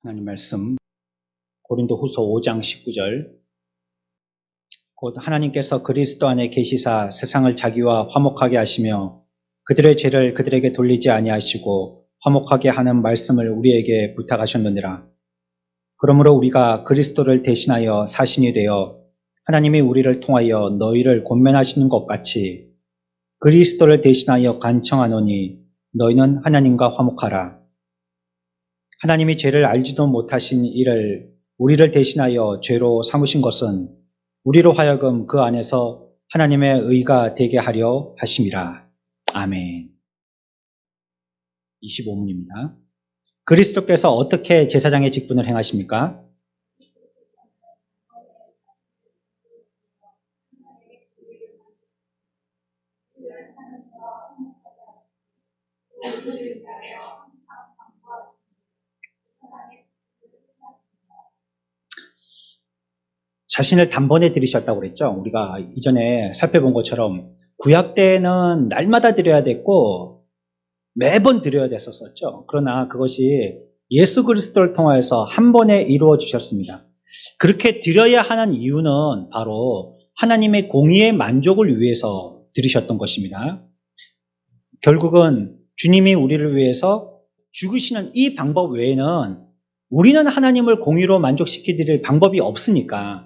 하나님 말씀 고린도후서 5장 19절 곧 하나님께서 그리스도 안에 계시사 세상을 자기와 화목하게 하시며 그들의 죄를 그들에게 돌리지 아니하시고 화목하게 하는 말씀을 우리에게 부탁하셨느니라. 그러므로 우리가 그리스도를 대신하여 사신이 되어 하나님이 우리를 통하여 너희를 권면하시는 것 같이 그리스도를 대신하여 간청하노니 너희는 하나님과 화목하라. 하나님이 죄를 알지도 못하신 이를 우리를 대신하여 죄로 삼으신 것은 우리로 하여금 그 안에서 하나님의 의가 되게 하려 하심이라. 아멘. 25문입니다. 그리스도께서 어떻게 제사장의 직분을 행하십니까? 자신을 단번에 드리셨다고 그랬죠. 우리가 이전에 살펴본 것처럼 구약 때는 날마다 드려야 됐고 매번 드려야 됐었죠. 그러나 그것이 예수 그리스도를 통하여서 한 번에 이루어 주셨습니다. 그렇게 드려야 하는 이유는 바로 하나님의 공의의 만족을 위해서 드리셨던 것입니다. 결국은 주님이 우리를 위해서 죽으시는 이 방법 외에는 우리는 하나님을 공의로 만족시키드릴 방법이 없으니까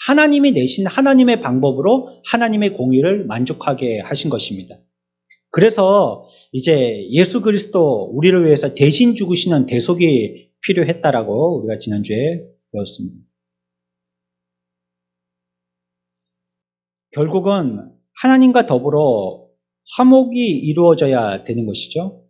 하나님이 내신 하나님의 방법으로 하나님의 공의를 만족하게 하신 것입니다. 그래서 이제 예수 그리스도 우리를 위해서 대신 죽으시는 대속이 필요했다라고 우리가 지난주에 배웠습니다. 결국은 하나님과 더불어 화목이 이루어져야 되는 것이죠.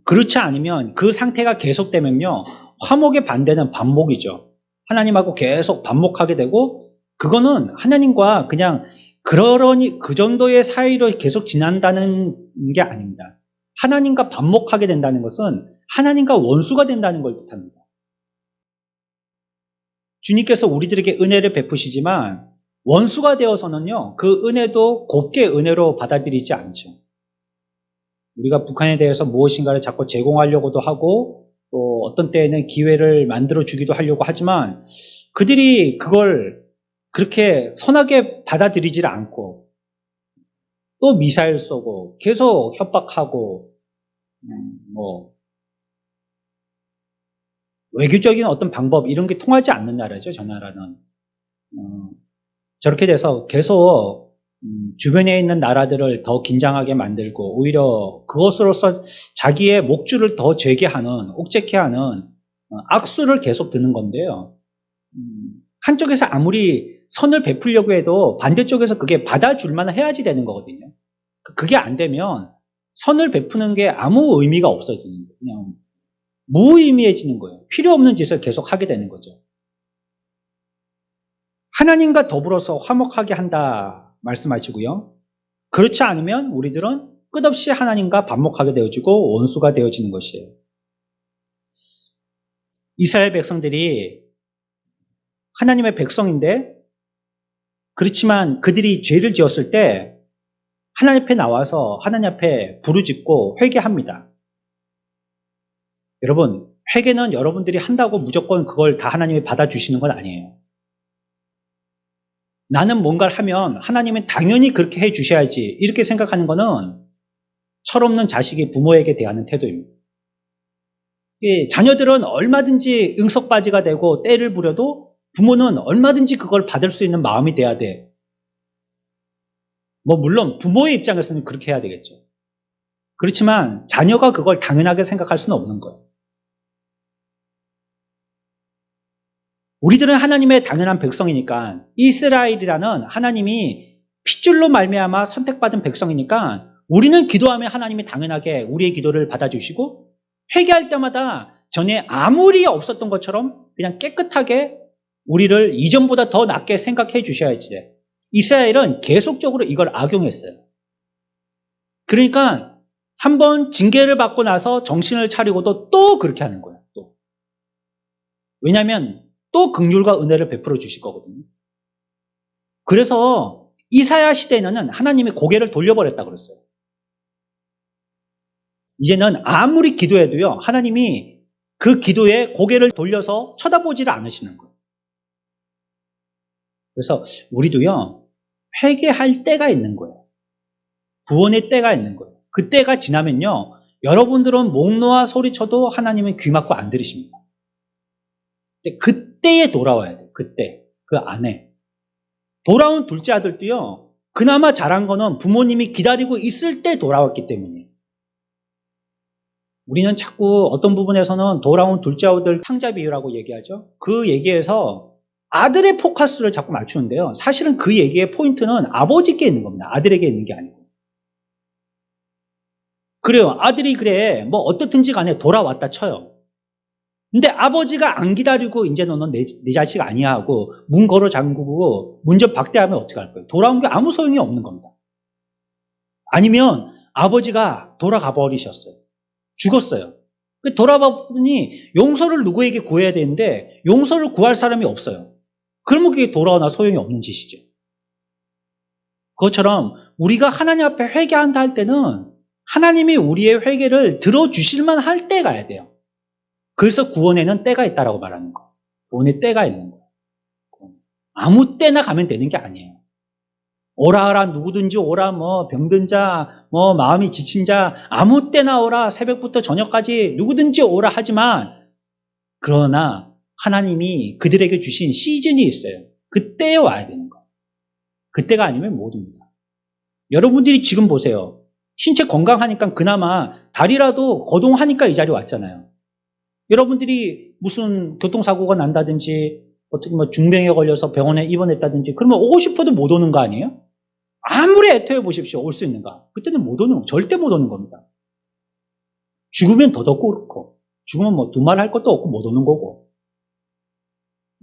그렇지 않으면 그 상태가 계속되면요, 화목의 반대는 반목이죠. 하나님하고 계속 반목하게 되고, 그거는 하나님과 그냥 그러니 그 정도의 사이로 계속 지난다는 게 아닙니다. 하나님과 반목하게 된다는 것은 하나님과 원수가 된다는 걸 뜻합니다. 주님께서 우리들에게 은혜를 베푸시지만 원수가 되어서는요, 그 은혜도 곱게 은혜로 받아들이지 않죠. 우리가 북한에 대해서 무엇인가를 자꾸 제공하려고도 하고 또 어떤 때에는 기회를 만들어 주기도 하려고 하지만 그들이 그걸 그렇게 선하게 받아들이질 않고 또 미사일 쏘고 계속 협박하고 외교적인 어떤 방법 이런 게 통하지 않는 나라죠. 저 나라는. 저렇게 돼서 계속 주변에 있는 나라들을 더 긴장하게 만들고 오히려 그것으로서 자기의 목줄을 더 죄게 하는, 옥죄케 하는 악수를 계속 드는 건데요. 한쪽에서 아무리 선을 베풀려고 해도 반대쪽에서 그게 받아줄 만한 해야지 되는 거거든요. 그게 안 되면 선을 베푸는 게 아무 의미가 없어지는 거예요. 그냥 무의미해지는 거예요. 필요 없는 짓을 계속 하게 되는 거죠. 하나님과 더불어서 화목하게 한다 말씀하시고요. 그렇지 않으면 우리들은 끝없이 하나님과 반목하게 되어지고 원수가 되어지는 것이에요. 이스라엘 백성들이 하나님의 백성인데 그렇지만 그들이 죄를 지었을 때 하나님 앞에 나와서 하나님 앞에 부르짖고 회개합니다. 여러분, 회개는 여러분들이 한다고 무조건 그걸 다 하나님이 받아주시는 건 아니에요. 나는 뭔가를 하면 하나님은 당연히 그렇게 해주셔야지 이렇게 생각하는 거는 철없는 자식이 부모에게 대하는 태도입니다. 자녀들은 얼마든지 응석바지가 되고 때를 부려도 부모는 얼마든지 그걸 받을 수 있는 마음이 돼야 돼. 물론 부모의 입장에서는 그렇게 해야 되겠죠. 그렇지만 자녀가 그걸 당연하게 생각할 수는 없는 거예요. 우리들은 하나님의 당연한 백성이니까 이스라엘이라는 하나님이 핏줄로 말미암아 선택받은 백성이니까 우리는 기도하면 하나님이 당연하게 우리의 기도를 받아주시고 회개할 때마다 전에 아무리 없었던 것처럼 그냥 깨끗하게 우리를 이전보다 더 낫게 생각해 주셔야지. 이스라엘은 계속적으로 이걸 악용했어요. 그러니까 한번 징계를 받고 나서 정신을 차리고도 또 그렇게 하는 거예요. 또. 왜냐하면 또 긍휼과 은혜를 베풀어 주실 거거든요. 그래서 이사야 시대에는 하나님이 고개를 돌려버렸다고 그랬어요. 이제는 아무리 기도해도요, 하나님이 그 기도에 고개를 돌려서 쳐다보지를 않으시는 거예요. 그래서 우리도요, 회개할 때가 있는 거예요. 구원의 때가 있는 거예요. 그 때가 지나면요, 여러분들은 목 놓아 소리쳐도 하나님은 귀 막고 안 들으십니다. 그때에 돌아와야 돼요. 그때. 그 안에. 돌아온 둘째 아들도요, 그나마 잘한 거는 부모님이 기다리고 있을 때 돌아왔기 때문이에요. 우리는 자꾸 어떤 부분에서는 돌아온 둘째 아들 탕자 비유라고 얘기하죠. 그 얘기에서 아들의 포커스를 자꾸 맞추는데요. 사실은 그 얘기의 포인트는 아버지께 있는 겁니다. 아들에게 있는 게 아니고. 그래요. 아들이 그래 뭐 어떻든지 간에 돌아왔다 쳐요. 근데 아버지가 안 기다리고 이제 너는 내 자식 아니야 하고 문 걸어 잠그고 문전 박대하면 어떻게 할 거예요? 돌아온 게 아무 소용이 없는 겁니다. 아니면 아버지가 돌아가 버리셨어요. 죽었어요. 돌아봐 보니 용서를 누구에게 구해야 되는데 용서를 구할 사람이 없어요. 그러면 그게 돌아오나 소용이 없는 짓이죠. 그것처럼 우리가 하나님 앞에 회개한다 할 때는 하나님이 우리의 회개를 들어주실만 할 때 가야 돼요. 그래서 구원에는 때가 있다라고 말하는 거예요. 구원의 때가 있는 거예요. 아무 때나 가면 되는 게 아니에요. 오라 하라 누구든지 오라 뭐 병든 자 뭐 마음이 지친 자 아무 때나 오라 새벽부터 저녁까지 누구든지 오라 하지만 그러나 하나님이 그들에게 주신 시즌이 있어요. 그때에 와야 되는 거예요. 그때가 아니면 못 옵니다. 여러분들이 지금 보세요. 신체 건강하니까 그나마 다리라도 거동하니까 이 자리에 왔잖아요. 여러분들이 무슨 교통사고가 난다든지 어떻게 뭐 중병에 걸려서 병원에 입원했다든지 그러면 오고 싶어도 못 오는 거 아니에요? 아무리 애터해 보십시오. 올 수 있는가? 그때는 못 오는, 절대 못 오는 겁니다. 죽으면 더덥고 그렇고 죽으면 뭐 두말할 것도 없고 못 오는 거고.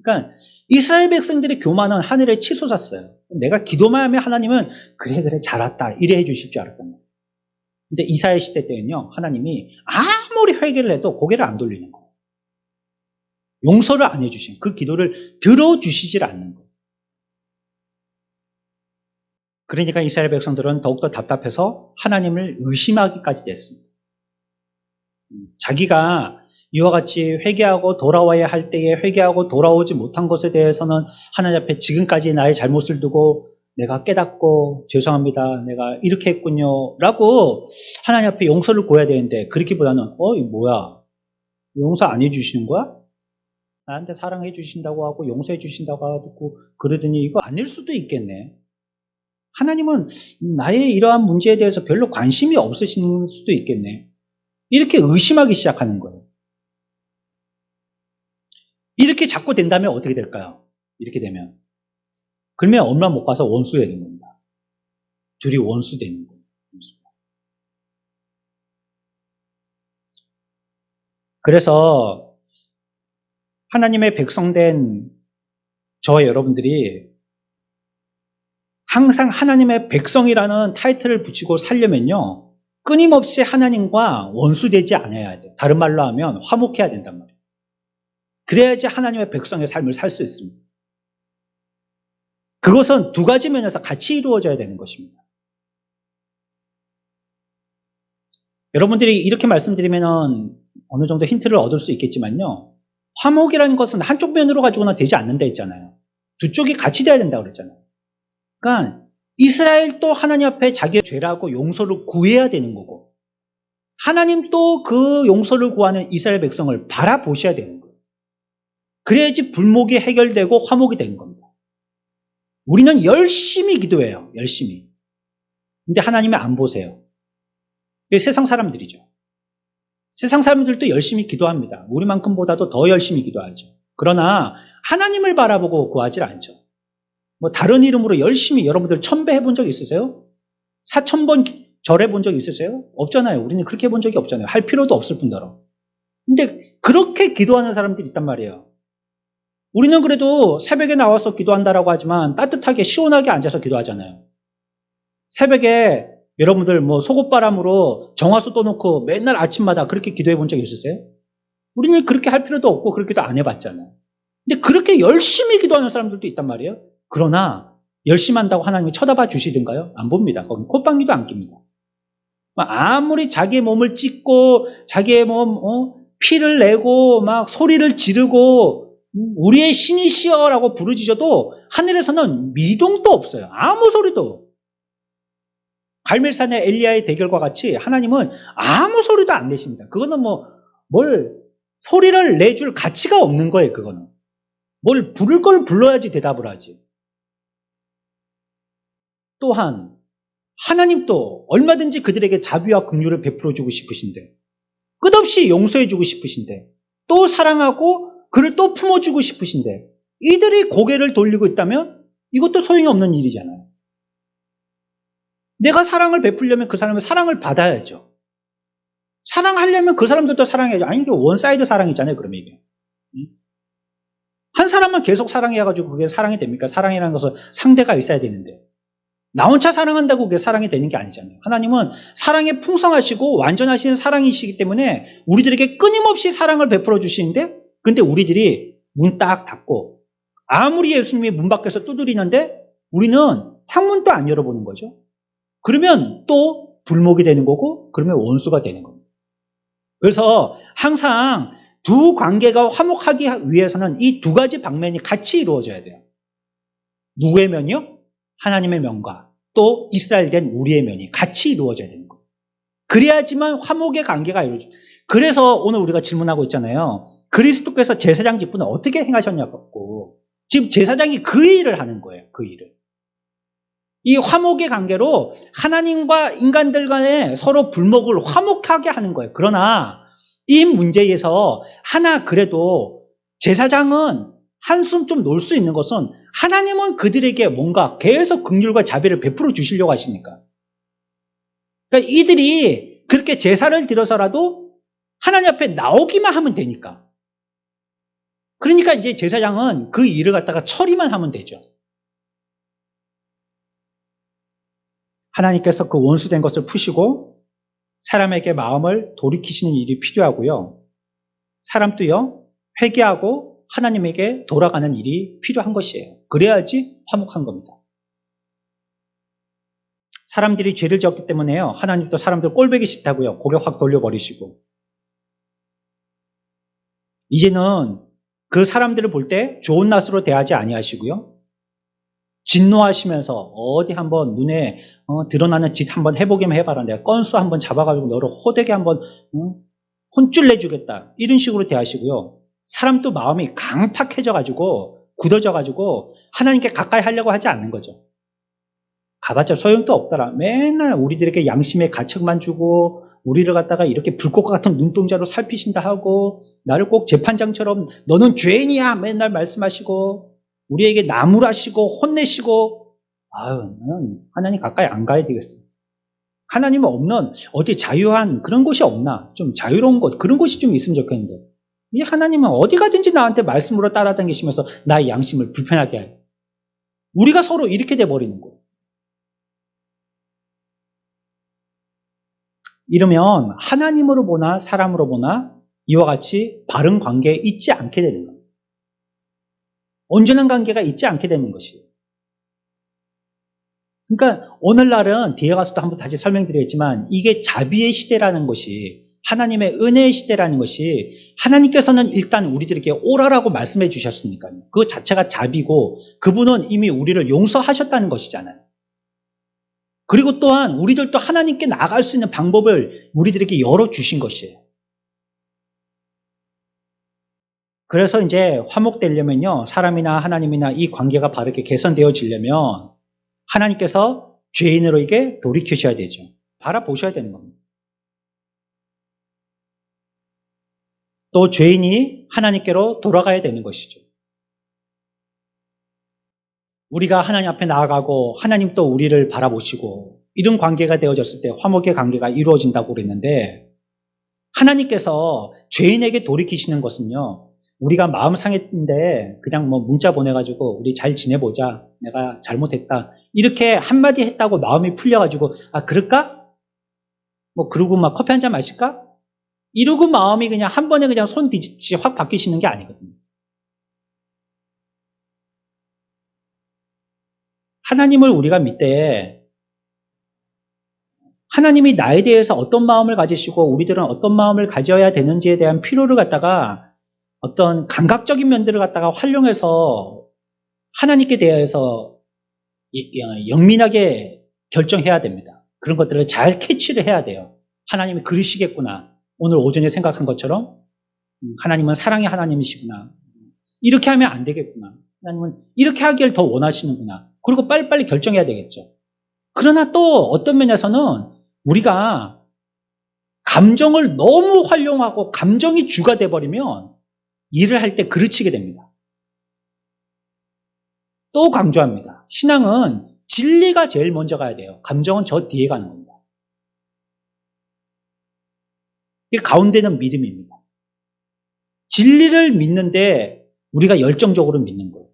그러니까 이스라엘 백성들의 교만은 하늘에 치솟았어요. 내가 기도만 하면 하나님은 그래 잘 왔다 이래 해주실 줄 알았단 말이에요. 근데 이사야 시대 때는요, 하나님이 아무리 회개를 해도 고개를 안 돌리는 거예요. 용서를 안 해주신, 그 기도를 들어주시질 않는 거예요. 그러니까 이스라엘 백성들은 더욱더 답답해서 하나님을 의심하기까지 됐습니다. 자기가 이와 같이 회개하고 돌아와야 할 때에 회개하고 돌아오지 못한 것에 대해서는 하나님 앞에 지금까지 나의 잘못을 두고 내가 깨닫고 죄송합니다. 내가 이렇게 했군요. 라고 하나님 앞에 용서를 구해야 되는데 그렇기보다는 이거 뭐야? 용서 안 해주시는 거야? 나한테 사랑해 주신다고 하고 용서해 주신다고 하고 그러더니 이거 아닐 수도 있겠네. 하나님은 나의 이러한 문제에 대해서 별로 관심이 없으신 수도 있겠네. 이렇게 의심하기 시작하는 거예요. 이렇게 자꾸 된다면 어떻게 될까요? 이렇게 되면. 그러면 엄마 못 가서 원수 되는 겁니다. 둘이 원수 되는 거예요. 그래서 하나님의 백성된 저와 여러분들이 항상 하나님의 백성이라는 타이틀을 붙이고 살려면요, 끊임없이 하나님과 원수되지 않아야 돼요. 다른 말로 하면 화목해야 된단 말이에요. 그래야지 하나님의 백성의 삶을 살 수 있습니다. 그것은 두 가지 면에서 같이 이루어져야 되는 것입니다. 여러분들이 이렇게 말씀드리면 어느 정도 힌트를 얻을 수 있겠지만요, 화목이라는 것은 한쪽 면으로 가지고는 되지 않는다 했잖아요. 두 쪽이 같이 돼야 된다고 그랬잖아요. 그러니까 이스라엘도 하나님 앞에 자기의 죄라고 용서를 구해야 되는 거고 하나님도 그 용서를 구하는 이스라엘 백성을 바라보셔야 되는 거예요. 그래야지 불목이 해결되고 화목이 되는 겁니다. 우리는 열심히 기도해요. 열심히. 근데 하나님은 안 보세요. 그게 세상 사람들이죠. 세상 사람들도 열심히 기도합니다. 우리만큼보다도 더 열심히 기도하죠. 그러나 하나님을 바라보고 구하지 않죠. 뭐 다른 이름으로 열심히 여러분들 1000배 해본 적 있으세요? 4000번 절해본 적 있으세요? 없잖아요. 우리는 그렇게 해본 적이 없잖아요. 할 필요도 없을 뿐더러. 근데 그렇게 기도하는 사람들이 있단 말이에요. 우리는 그래도 새벽에 나와서 기도한다라고 하지만 따뜻하게 시원하게 앉아서 기도하잖아요. 새벽에 여러분들 뭐 속옷바람으로 정화수 떠놓고 맨날 아침마다 그렇게 기도해 본 적 있으세요? 우리는 그렇게 할 필요도 없고 그렇게도 안 해봤잖아요. 근데 그렇게 열심히 기도하는 사람들도 있단 말이에요. 그러나 열심히 한다고 하나님이 쳐다봐 주시든가요? 안 봅니다. 거기 콧방귀도 안 낍니다. 아무리 자기의 몸을 찢고 자기의 몸 피를 내고 막 소리를 지르고 우리의 신이시여라고 부르짖어도 하늘에서는 미동도 없어요. 아무 소리도. 갈멜산의 엘리야의 대결과 같이 하나님은 아무 소리도 안 내십니다. 그거는 뭘 소리를 내줄 가치가 없는 거예요. 그거는. 뭘 부를 걸 불러야지 대답을 하지. 또한 하나님도 얼마든지 그들에게 자비와 긍휼을 베풀어 주고 싶으신데, 끝없이 용서해 주고 싶으신데, 또 사랑하고 그를 또 품어주고 싶으신데, 이들이 고개를 돌리고 있다면 이것도 소용이 없는 일이잖아요. 내가 사랑을 베풀려면 그 사람의 사랑을 받아야죠. 사랑하려면 그 사람들도 사랑해야죠. 아니, 이게 원사이드 사랑이잖아요, 그러면 이게. 한 사람만 계속 사랑해가지고 그게 사랑이 됩니까? 사랑이라는 것은 상대가 있어야 되는데. 나 혼자 사랑한다고 그게 사랑이 되는 게 아니잖아요. 하나님은 사랑에 풍성하시고 완전하신 사랑이시기 때문에 우리들에게 끊임없이 사랑을 베풀어 주시는데, 근데 우리들이 문 딱 닫고 아무리 예수님이 문 밖에서 두드리는데 우리는 창문도 안 열어보는 거죠. 그러면 또 불목이 되는 거고, 그러면 원수가 되는 겁니다. 그래서 항상 두 관계가 화목하기 위해서는 이 두 가지 방면이 같이 이루어져야 돼요. 누구의 면이요? 하나님의 면과 또 이스라엘된 우리의 면이 같이 이루어져야 되는 거예요. 그래야지만 화목의 관계가 이루어져요. 그래서 오늘 우리가 질문하고 있잖아요. 그리스도께서 제사장 직분을 어떻게 행하셨냐고. 지금 제사장이 그 일을 하는 거예요. 그 일을. 이 화목의 관계로 하나님과 인간들 간에 서로 불목을 화목하게 하는 거예요. 그러나 이 문제에서 하나 그래도 제사장은 한숨 좀 놓을 수 있는 것은, 하나님은 그들에게 뭔가 계속 긍휼과 자비를 베풀어 주시려고 하시니까. 그러니까 이들이 그렇게 제사를 드려서라도 하나님 앞에 나오기만 하면 되니까. 그러니까 이제 제사장은 그 일을 갖다가 처리만 하면 되죠. 하나님께서 그 원수된 것을 푸시고 사람에게 마음을 돌이키시는 일이 필요하고요. 사람도요, 회개하고 하나님에게 돌아가는 일이 필요한 것이에요. 그래야지 화목한 겁니다. 사람들이 죄를 지었기 때문에요, 하나님도 사람들 꼴보기 싫다고요, 고개 확 돌려버리시고, 이제는 그 사람들을 볼 때 좋은 낯으로 대하지 아니하시고요, 진노하시면서 어디 한번 눈에 드러나는 짓 한번 해보기만 해봐라, 내가 건수 한번 잡아가지고 너를 호되게 한번 혼쭐 내주겠다, 이런 식으로 대하시고요. 사람도 마음이 강팍해져가지고 굳어져가지고 하나님께 가까이 하려고 하지 않는 거죠. 가봤자 소용도 없더라. 맨날 우리들에게 양심의 가책만 주고 우리를 갖다가 이렇게 불꽃과 같은 눈동자로 살피신다 하고, 나를 꼭 재판장처럼 너는 죄인이야 맨날 말씀하시고 우리에게 나무라시고 혼내시고, 아유, 나는 하나님 가까이 안 가야 되겠어. 하나님은 없는 어디 자유한 그런 곳이 없나, 좀 자유로운 곳, 그런 곳이 좀 있으면 좋겠는데, 이 하나님은 어디 가든지 나한테 말씀으로 따라다니시면서 나의 양심을 불편하게 해요. 우리가 서로 이렇게 돼버리는 거예요. 이러면 하나님으로 보나 사람으로 보나 이와 같이 바른 관계에 있지 않게 되는 거예요. 온전한 관계가 있지 않게 되는 것이에요. 그러니까 오늘날은 뒤에 가서도 한번 다시 설명드리겠지만, 이게 자비의 시대라는 것이, 하나님의 은혜의 시대라는 것이, 하나님께서는 일단 우리들에게 오라라고 말씀해 주셨으니까요. 그 자체가 자비고 그분은 이미 우리를 용서하셨다는 것이잖아요. 그리고 또한 우리들도 하나님께 나아갈 수 있는 방법을 우리들에게 열어주신 것이에요. 그래서 이제 화목되려면요, 사람이나 하나님이나 이 관계가 바르게 개선되어지려면 하나님께서 죄인으로에게 돌이키셔야 되죠. 바라보셔야 되는 겁니다. 또 죄인이 하나님께로 돌아가야 되는 것이죠. 우리가 하나님 앞에 나아가고 하나님 또 우리를 바라보시고 이런 관계가 되어졌을 때 화목의 관계가 이루어진다고 그랬는데, 하나님께서 죄인에게 돌이키시는 것은요, 우리가 마음 상했는데 그냥 문자 보내가지고 우리 잘 지내보자, 내가 잘못했다, 이렇게 한마디 했다고 마음이 풀려가지고 아 그럴까? 그러고 막 커피 한잔 마실까? 이러고 마음이 그냥 한 번에 그냥 손 뒤집지 확 바뀌시는 게 아니거든요. 하나님을 우리가 믿되 하나님이 나에 대해서 어떤 마음을 가지시고 우리들은 어떤 마음을 가져야 되는지에 대한 필요를 갖다가 어떤 감각적인 면들을 갖다가 활용해서 하나님께 대해서 영민하게 결정해야 됩니다. 그런 것들을 잘 캐치를 해야 돼요. 하나님이 그러시겠구나. 오늘 오전에 생각한 것처럼 하나님은 사랑의 하나님이시구나. 이렇게 하면 안 되겠구나. 하나님은 이렇게 하기를 더 원하시는구나. 그리고 빨리빨리 결정해야 되겠죠. 그러나 또 어떤 면에서는 우리가 감정을 너무 활용하고 감정이 주가 돼버리면 일을 할 때 그르치게 됩니다. 또 강조합니다. 신앙은 진리가 제일 먼저 가야 돼요. 감정은 저 뒤에 가는 겁니다. 이 가운데는 믿음입니다. 진리를 믿는데 우리가 열정적으로 믿는 거예요.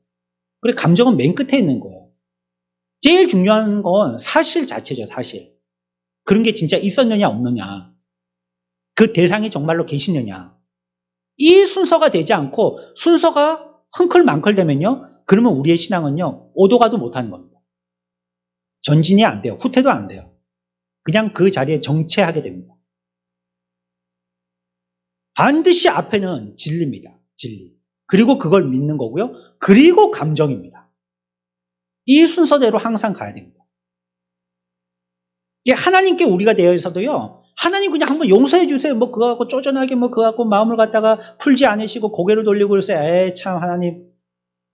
그리고 감정은 맨 끝에 있는 거예요. 제일 중요한 건 사실 자체죠, 사실. 그런 게 진짜 있었느냐 없느냐. 그 대상이 정말로 계시느냐. 이 순서가 되지 않고 순서가 흥클망클 되면요. 그러면 우리의 신앙은요. 오도 가도 못하는 겁니다. 전진이 안 돼요. 후퇴도 안 돼요. 그냥 그 자리에 정체하게 됩니다. 반드시 앞에는 진리입니다. 진리. 그리고 그걸 믿는 거고요. 그리고 감정입니다. 이 순서대로 항상 가야 됩니다. 이게 하나님께 우리가 되어 있어도요. 하나님 그냥 한번 용서해 주세요. 뭐 그거하고 쪼잔하게 뭐 그거하고 마음을 갖다가 풀지 않으시고 고개를 돌리고 그러세요. 에이 참 하나님.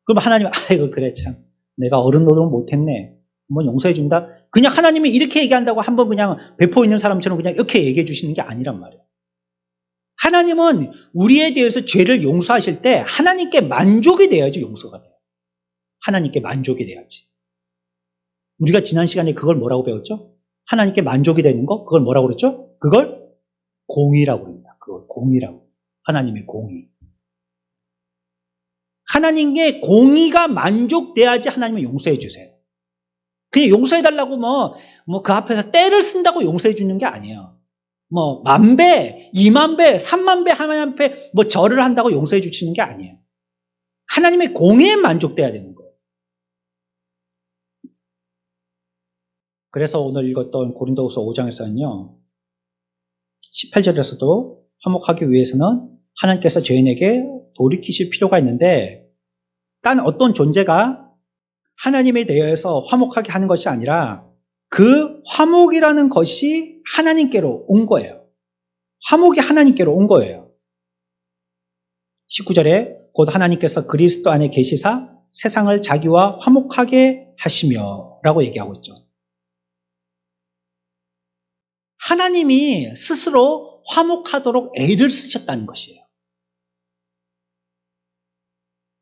그럼 하나님 아이고 그래 참 내가 어른 노릇 못했네. 한번 용서해 준다. 그냥 하나님이 이렇게 얘기한다고 한번 그냥 배포 있는 사람처럼 그냥 이렇게 얘기해 주시는 게 아니란 말이에요. 하나님은 우리에 대해서 죄를 용서하실 때 하나님께 만족이 돼야지 용서가 돼요. 하나님께 만족이 돼야지. 우리가 지난 시간에 그걸 뭐라고 배웠죠? 하나님께 만족이 되는 거? 그걸 뭐라고 그랬죠? 그걸 공의라고 합니다. 그걸 공의라고. 하나님의 공의. 하나님께 공의가 만족돼야지 하나님은 용서해 주세요. 그냥 용서해달라고 그 앞에서 때를 쓴다고 용서해 주는 게 아니에요. 뭐, 10,000배, 20,000배, 30,000배, 하나님 앞에 절을 한다고 용서해 주시는 게 아니에요. 하나님의 공의에 만족돼야 되는 거예요. 그래서 오늘 읽었던 고린도후서 5장에서는요, 18절에서도 화목하기 위해서는 하나님께서 죄인에게 돌이키실 필요가 있는데, 딴 어떤 존재가 하나님에 대해서 화목하게 하는 것이 아니라 그 화목이라는 것이 하나님께로 온 거예요. 화목이 하나님께로 온 거예요. 19절에 곧 하나님께서 그리스도 안에 계시사 세상을 자기와 화목하게 하시며 라고 얘기하고 있죠. 하나님이 스스로 화목하도록 애를 쓰셨다는 것이에요.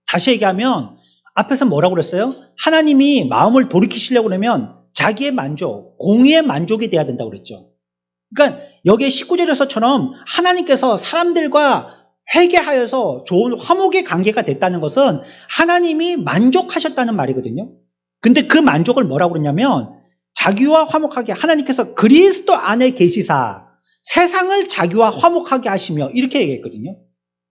다시 얘기하면 앞에서 뭐라고 그랬어요? 하나님이 마음을 돌이키시려고 그러면 자기의 만족, 공의의 만족이 돼야 된다고 그랬죠. 그러니까 여기에 19절에서처럼 하나님께서 사람들과 회개하여서 좋은 화목의 관계가 됐다는 것은 하나님이 만족하셨다는 말이거든요. 근데 그 만족을 뭐라고 그러냐면 자기와 화목하게 하나님께서 그리스도 안에 계시사 세상을 자기와 화목하게 하시며 이렇게 얘기했거든요.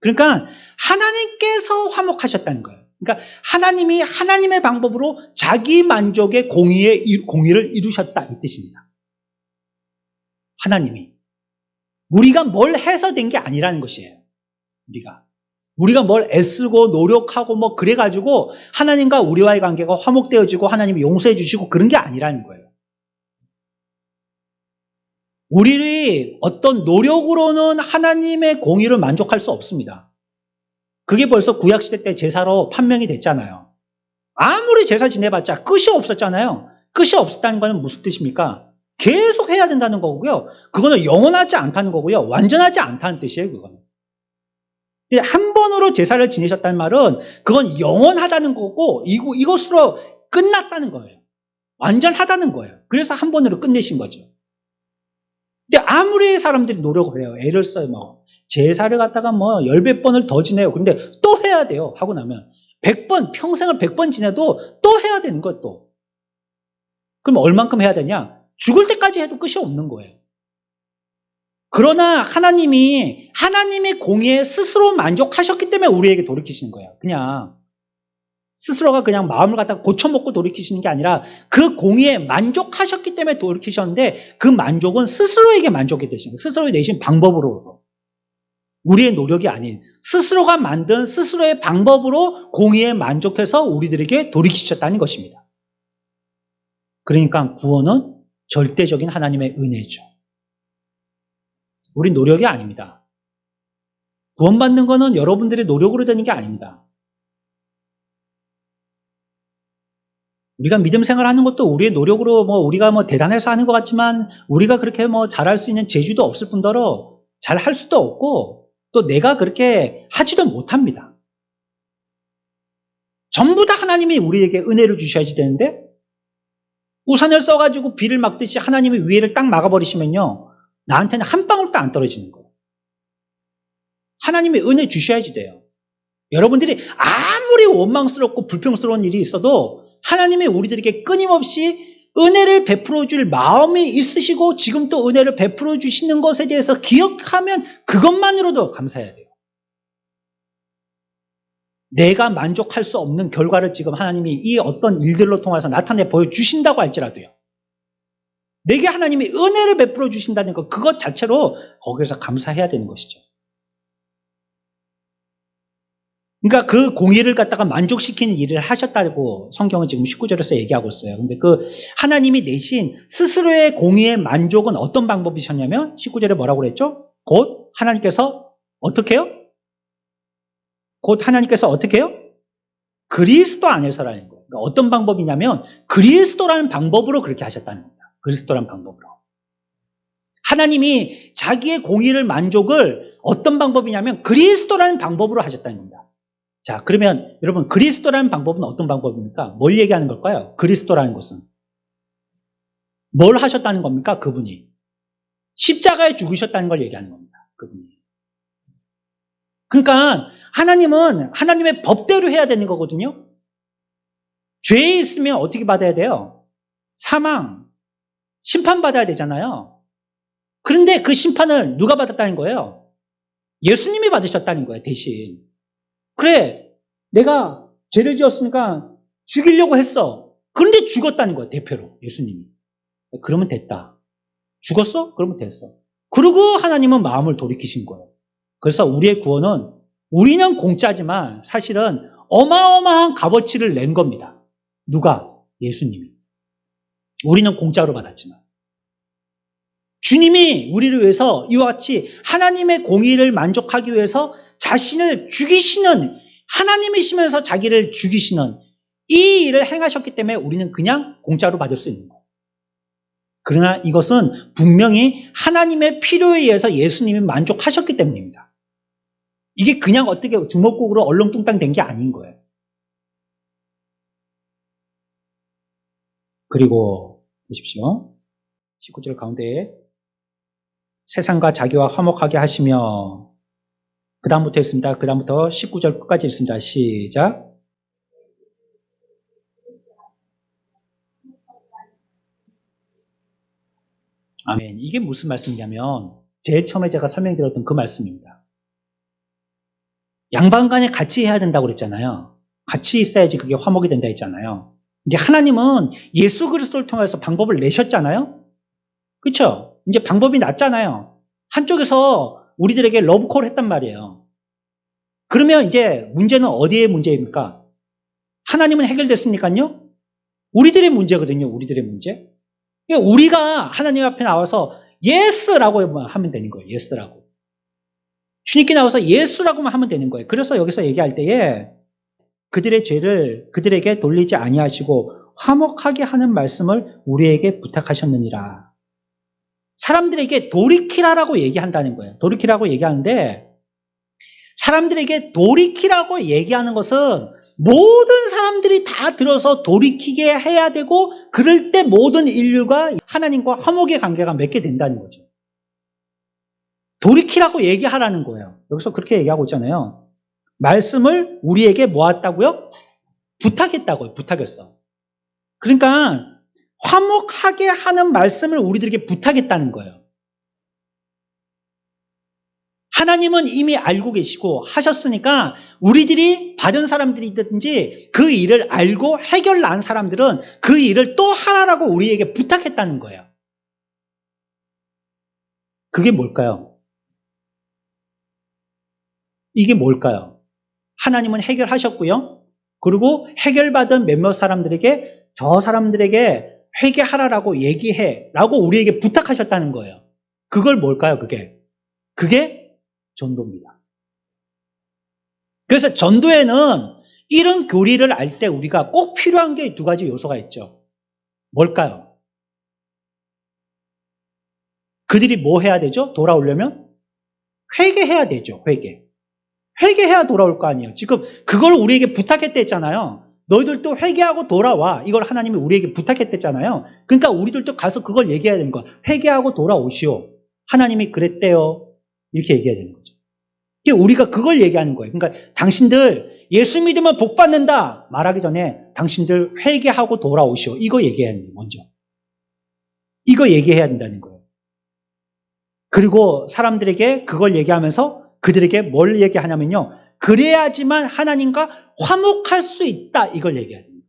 그러니까 하나님께서 화목하셨다는 거예요. 그러니까 하나님이 하나님의 방법으로 자기 만족의 공의를 이루셨다 이 뜻입니다. 하나님이. 우리가 뭘 해서 된 게 아니라는 것이에요. 우리가 뭘 애쓰고 노력하고 뭐 그래가지고 하나님과 우리와의 관계가 화목되어지고 하나님이 용서해 주시고 그런 게 아니라는 거예요. 우리의 어떤 노력으로는 하나님의 공의를 만족할 수 없습니다. 그게 벌써 구약시대 때 제사로 판명이 됐잖아요. 아무리 제사 지내봤자 끝이 없었잖아요. 끝이 없었다는 건 무슨 뜻입니까? 계속 해야 된다는 거고요. 그거는 영원하지 않다는 거고요. 완전하지 않다는 뜻이에요. 그거는. 한 번으로 제사를 지내셨다는 말은 그건 영원하다는 거고 이것으로 끝났다는 거예요. 완전하다는 거예요. 그래서 한 번으로 끝내신 거죠. 근데 아무리 사람들이 노력을 해요. 애를 써요. 제사를 갖다가 10몇 번을 더 지내요. 근데 또 해야 돼요. 하고 나면 100번, 평생을 100번 지내도 또 해야 되는 거예요. 또. 그럼 얼만큼 해야 되냐? 죽을 때까지 해도 끝이 없는 거예요. 그러나 하나님이 하나님의 공의에 스스로 만족하셨기 때문에 우리에게 돌이키시는 거예요. 그냥 스스로가 그냥 마음을 갖다가 고쳐먹고 돌이키시는 게 아니라 그 공의에 만족하셨기 때문에 돌이키셨는데 그 만족은 스스로에게 만족이 되신 거예요. 스스로 내신 방법으로. 우리의 노력이 아닌 스스로가 만든 스스로의 방법으로 공의에 만족해서 우리들에게 돌이키셨다는 것입니다. 그러니까 구원은 절대적인 하나님의 은혜죠. 우리 노력이 아닙니다. 구원받는 것은 여러분들의 노력으로 되는 게 아닙니다. 우리가 믿음 생활하는 것도 우리의 노력으로 우리가 대단해서 하는 것 같지만 우리가 그렇게 잘할 수 있는 재주도 없을 뿐더러 잘 할 수도 없고 또 내가 그렇게 하지도 못합니다. 전부 다 하나님이 우리에게 은혜를 주셔야지 되는데 우산을 써가지고 비를 막듯이 하나님의 위에를 딱 막아버리시면요. 나한테는 한 방울도 안 떨어지는 거예요. 하나님의 은혜 주셔야지 돼요. 여러분들이 아무리 원망스럽고 불평스러운 일이 있어도 하나님이 우리들에게 끊임없이 은혜를 베풀어 줄 마음이 있으시고 지금 또 은혜를 베풀어 주시는 것에 대해서 기억하면 그것만으로도 감사해야 돼요. 내가 만족할 수 없는 결과를 지금 하나님이 이 어떤 일들로 통해서 나타내 보여주신다고 할지라도요. 내게 하나님이 은혜를 베풀어 주신다는 것, 그것 자체로 거기서 감사해야 되는 것이죠. 그러니까 그 공의를 갖다가 만족시키는 일을 하셨다고 성경은 지금 19절에서 얘기하고 있어요. 근데 그 하나님이 내신 스스로의 공의의 만족은 어떤 방법이셨냐면 19절에 뭐라고 그랬죠? 곧 하나님께서 어떻게 해요? 곧 하나님께서 어떻게 해요? 그리스도 안에서라는 거예요. 그러니까 어떤 방법이냐면 그리스도라는 방법으로 그렇게 하셨다는 겁니다. 그리스도라는 방법으로. 하나님이 자기의 공의를 만족을 어떤 방법이냐면 그리스도라는 방법으로 하셨다는 겁니다. 자, 그러면 여러분 그리스도라는 방법은 어떤 방법입니까? 뭘 얘기하는 걸까요? 그리스도라는 것은 뭘 하셨다는 겁니까? 그분이 십자가에 죽으셨다는 걸 얘기하는 겁니다. 그분이. 그러니까 하나님은 하나님의 법대로 해야 되는 거거든요. 죄에 있으면 어떻게 받아야 돼요? 사망, 심판받아야 되잖아요. 그런데 그 심판을 누가 받았다는 거예요? 예수님이 받으셨다는 거예요, 대신. 그래, 내가 죄를 지었으니까 죽이려고 했어. 그런데 죽었다는 거예요, 대표로, 예수님이. 그러면 됐다. 죽었어? 그러면 됐어. 그리고 하나님은 마음을 돌이키신 거예요. 그래서 우리의 구원은 우리는 공짜지만 사실은 어마어마한 값어치를 낸 겁니다. 누가? 예수님이. 우리는 공짜로 받았지만. 주님이 우리를 위해서 이와 같이 하나님의 공의를 만족하기 위해서 자신을 죽이시는, 하나님이시면서 자기를 죽이시는 이 일을 행하셨기 때문에 우리는 그냥 공짜로 받을 수 있는 거예요. 그러나 이것은 분명히 하나님의 필요에 의해서 예수님이 만족하셨기 때문입니다. 이게 그냥 어떻게 주먹국으로 얼렁뚱땅 된 게 아닌 거예요. 그리고 보십시오. 19절 가운데에 세상과 자기와 화목하게 하시며, 그 다음부터 있습니다. 그 다음부터 19절 끝까지 있습니다. 시작. 아멘. 이게 무슨 말씀이냐면 제일 처음에 제가 설명드렸던 그 말씀입니다. 양반 간에 같이 해야 된다고 그랬잖아요. 같이 있어야지 그게 화목이 된다 했잖아요. 이제 하나님은 예수 그리스도를 통해서 방법을 내셨잖아요. 그렇죠? 이제 방법이 났잖아요. 한쪽에서 우리들에게 러브콜 했단 말이에요. 그러면 이제 문제는 어디의 문제입니까? 하나님은 해결됐으니까요. 우리들의 문제거든요. 우리들의 문제. 우리가 하나님 앞에 나와서 예스라고 하면 되는 거예요. 예스라고. 주님께 나와서 예수라고만 하면 되는 거예요. 그래서 여기서 얘기할 때에 그들의 죄를 그들에게 돌리지 아니하시고 화목하게 하는 말씀을 우리에게 부탁하셨느니라. 사람들에게 돌이키라라고 얘기한다는 거예요. 돌이키라고 얘기하는데 사람들에게 돌이키라고 얘기하는 것은 모든 사람들이 다 들어서 돌이키게 해야 되고 그럴 때 모든 인류가 하나님과 화목의 관계가 맺게 된다는 거죠. 돌이키라고 얘기하라는 거예요. 여기서 그렇게 얘기하고 있잖아요. 말씀을 우리에게 모았다고요? 부탁했다고요. 부탁했어. 그러니까 화목하게 하는 말씀을 우리들에게 부탁했다는 거예요. 하나님은 이미 알고 계시고 하셨으니까 우리들이 받은 사람들이든지 그 일을 알고 해결 난 사람들은 그 일을 또 하라고 우리에게 부탁했다는 거예요. 그게 뭘까요? 이게 뭘까요? 하나님은 해결하셨고요. 그리고 해결받은 몇몇 사람들에게 저 사람들에게 회개하라라고 얘기해라고 우리에게 부탁하셨다는 거예요. 그걸 뭘까요? 그게 전도입니다. 그래서 전도에는 이런 교리를 알 때 우리가 꼭 필요한 게 두 가지 요소가 있죠. 뭘까요? 그들이 뭐 해야 되죠? 돌아오려면? 회개해야 되죠. 회개해야 돌아올 거 아니에요. 지금 그걸 우리에게 부탁했댔잖아요. 너희들도 회개하고 돌아와. 이걸 하나님이 우리에게 부탁했댔잖아요. 그러니까 우리들도 가서 그걸 얘기해야 되는 거야. 회개하고 돌아오시오. 하나님이 그랬대요. 이렇게 얘기해야 되는 거죠. 우리가 그걸 얘기하는 거예요. 그러니까 당신들 예수 믿으면 복 받는다 말하기 전에 당신들 회개하고 돌아오시오. 이거 얘기해야 돼요. 먼저. 이거 얘기해야 된다는 거예요. 그리고 사람들에게 그걸 얘기하면서 그들에게 뭘 얘기하냐면요. 그래야지만 하나님과 화목할 수 있다. 이걸 얘기해야 됩니다.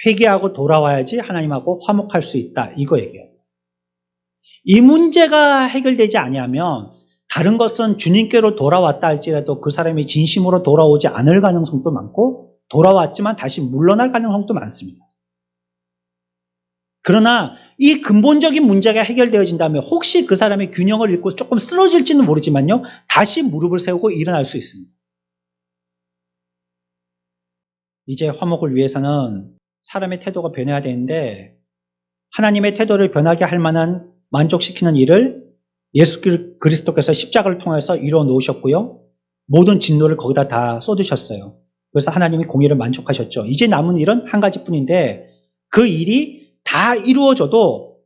회개하고 돌아와야지 하나님하고 화목할 수 있다. 이거 얘기해요. 이 문제가 해결되지 아니하면 다른 것은 주님께로 돌아왔다 할지라도 그 사람이 진심으로 돌아오지 않을 가능성도 많고 돌아왔지만 다시 물러날 가능성도 많습니다. 그러나 이 근본적인 문제가 해결되어진다면 혹시 그 사람의 균형을 잃고 조금 쓰러질지는 모르지만요. 다시 무릎을 세우고 일어날 수 있습니다. 이제 화목을 위해서는 사람의 태도가 변해야 되는데 하나님의 태도를 변하게 할 만한 만족시키는 일을 예수 그리스도께서 십자가를 통해서 이루어 놓으셨고요. 모든 진노를 거기다 다 쏟으셨어요. 그래서 하나님이 공의를 만족하셨죠. 이제 남은 일은 한 가지뿐인데 그 일이 다 이루어져도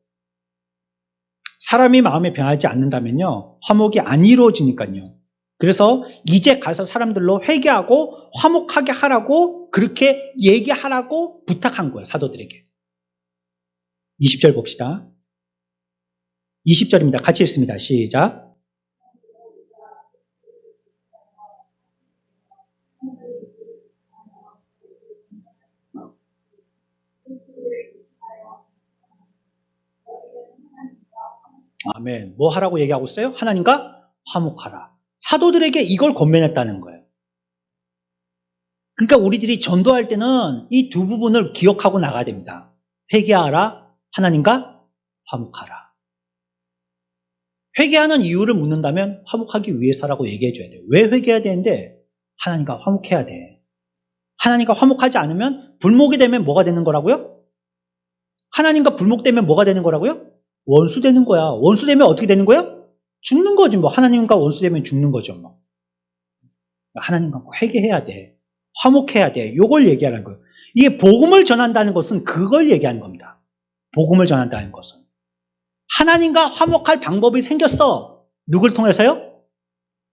사람이 마음에 변하지 않는다면요. 화목이 안 이루어지니까요. 그래서 이제 가서 사람들로 회개하고 화목하게 하라고 그렇게 얘기하라고 부탁한 거예요. 사도들에게. 20절 봅시다. 20절입니다. 같이 읽습니다. 시작. 아멘. 뭐 하라고 얘기하고 있어요? 하나님과 화목하라. 사도들에게 이걸 권면했다는 거예요. 그러니까 우리들이 전도할 때는 이 두 부분을 기억하고 나가야 됩니다. 회개하라, 하나님과 화목하라. 회개하는 이유를 묻는다면 화목하기 위해서라고 얘기해 줘야 돼요. 왜 회개해야 되는데? 하나님과 화목해야 돼. 하나님과 화목하지 않으면 불목이 되면 뭐가 되는 거라고요? 하나님과 불목되면 뭐가 되는 거라고요? 원수 되는 거야. 원수 되면 어떻게 되는 거야? 죽는 거지 뭐. 하나님과 원수 되면 죽는 거죠 뭐. 하나님과 회개해야 돼. 화목해야 돼. 요걸 얘기하는 거예요. 이게 복음을 전한다는 것은 그걸 얘기하는 겁니다. 복음을 전한다는 것은. 하나님과 화목할 방법이 생겼어. 누굴 통해서요?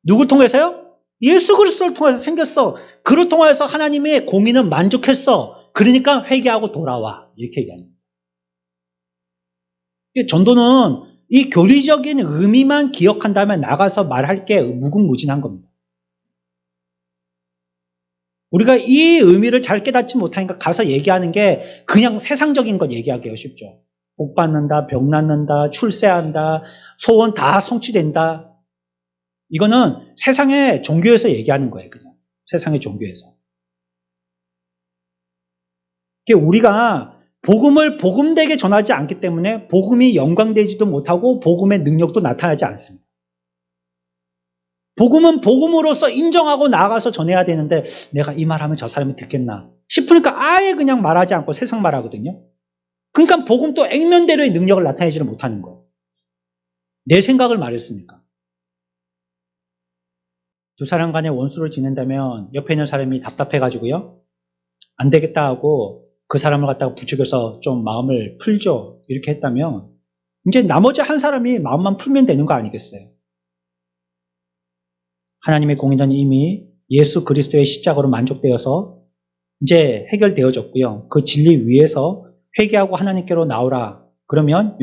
누굴 통해서요? 예수 그리스도를 통해서 생겼어. 그를 통해서 하나님의 공의는 만족했어. 그러니까 회개하고 돌아와. 이렇게 얘기하는 거예요. 전도는 이 교리적인 의미만 기억한다면 나가서 말할 게 무궁무진한 겁니다. 우리가 이 의미를 잘 깨닫지 못하니까 가서 얘기하는 게 그냥 세상적인 것 얘기하기가 쉽죠. 복 받는다, 병 낫는다, 출세한다, 소원 다 성취된다. 이거는 세상의 종교에서 얘기하는 거예요. 그냥 세상의 종교에서. 우리가 복음을 복음되게 전하지 않기 때문에 복음이 영광되지도 못하고 복음의 능력도 나타나지 않습니다. 복음은 복음으로서 인정하고 나아가서 전해야 되는데 내가 이 말하면 저 사람이 듣겠나 싶으니까 아예 그냥 말하지 않고 세상 말하거든요. 그러니까 복음도 액면대로의 능력을 나타내지를 못하는 거예요. 내 생각을 말했으니까. 두 사람 간에 원수를 지낸다면 옆에 있는 사람이 답답해가지고요. 안 되겠다 하고 그 사람을 갖다가 부추겨서 좀 마음을 풀죠. 이렇게 했다면 이제 나머지 한 사람이 마음만 풀면 되는 거 아니겠어요? 하나님의 공의는 이미 예수 그리스도의 십자가로 만족되어서 이제 해결되어졌고요. 그 진리 위에서 회개하고 하나님께로 나오라. 그러면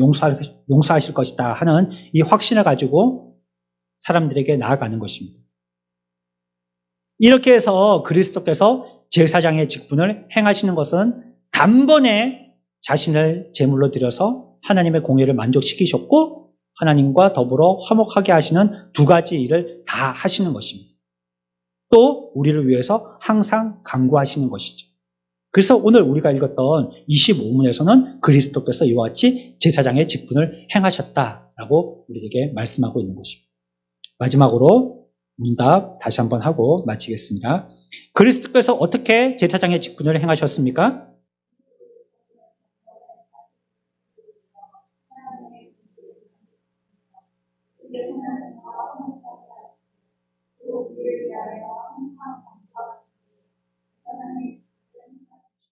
용서하실 것이다 하는 이 확신을 가지고 사람들에게 나아가는 것입니다. 이렇게 해서 그리스도께서 제사장의 직분을 행하시는 것은 단번에 자신을 제물로 드려서 하나님의 공의를 만족시키셨고 하나님과 더불어 화목하게 하시는 두 가지 일을 다 하시는 것입니다. 또 우리를 위해서 항상 간구하시는 것이죠. 그래서 오늘 우리가 읽었던 25문에서는 그리스도께서 이와 같이 제사장의 직분을 행하셨다라고 우리에게 말씀하고 있는 것입니다. 마지막으로 문답 다시 한번 하고 마치겠습니다. 그리스도께서 어떻게 제사장의 직분을 행하셨습니까?